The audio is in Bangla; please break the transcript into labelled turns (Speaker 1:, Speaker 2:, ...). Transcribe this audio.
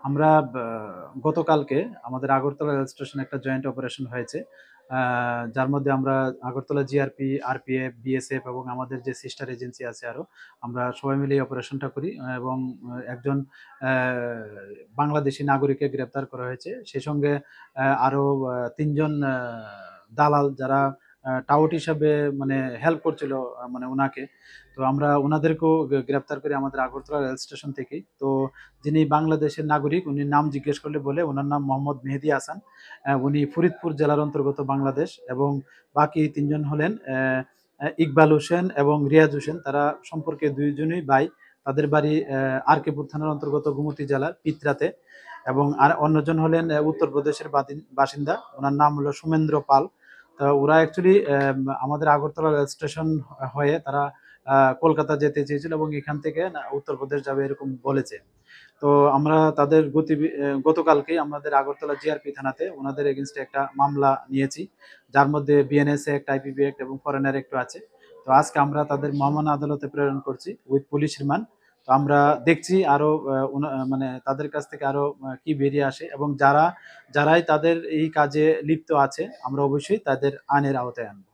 Speaker 1: আমরা গতকালকে আমাদের আগরতলা রেল স্টেশনে একটা জয়েন্ট অপারেশন হয়েছে, যার মধ্যে আমরা আগরতলা জিআরপি, আরপিএফ, বিএসএফ এবং আমাদের যে সিস্টার এজেন্সি আছে আরো, আমরা সবাই মিলে এই অপারেশনটা করি এবং একজন বাংলাদেশি নাগরিককে গ্রেপ্তার করা হয়েছে। সেই সঙ্গে আরো ৩ জন দালাল যারা টাউট হিসাবে মানে হেল্প করছিল মানে ওনাকে। তো আমরা ওনাদেরকেও গ্রেপ্তার করি আমাদের আগরতলা রেল স্টেশন থেকেই। তো যিনি বাংলাদেশের নাগরিক, উনি নাম জিজ্ঞেস করলে বলে ওনার নাম মোহাম্মদ মেহেদী হাসান। উনি ফরিদপুর জেলার অন্তর্গত বাংলাদেশ। এবং বাকি ৩ জন হলেন ইকবাল হোসেন এবং রিয়াজ হোসেন। তারা সম্পর্কে ২ জনই ভাই। তাদের বাড়ি আর.কে.পুর থানার অন্তর্গত গোমতী জেলার পিত্রাতে। এবং আর অন্যজন হলেন উত্তরপ্রদেশের বাসিন্দা। ওনার নাম হলো সুমেন্দ্র পাল। তো ওরা অ্যাকচুয়ালি আমাদের আগরতলা রেল স্টেশন হয়ে তারা কলকাতা যেতে চেয়েছিল এবং এখান থেকে উত্তরপ্রদেশ যাবে এরকম বলেছে। তো আমরা তাদের গতকালকেই আমাদের আগরতলা জিআরপি থানাতে ওনাদের এগেনস্টে একটা মামলা নিয়েছি, যার মধ্যে বিএনএস অ্যাক্ট, আইপিবি অ্যাক্ট এবং ফরেনার অ্যাক্টও আছে। তো আজকে আমরা তাদের মহামান্য আদালতে প্রেরণ করছি উইথ পুলিশ রিমান্ড। তো আমরা দেখছি আরো মানে তাদের কাছ থেকে আরো কি বেরিয়ে আসে, এবং যারাই তাদের এই কাজে লিপ্ত আছে আমরা অবশ্যই তাদের আইনের আওতায় আনবো।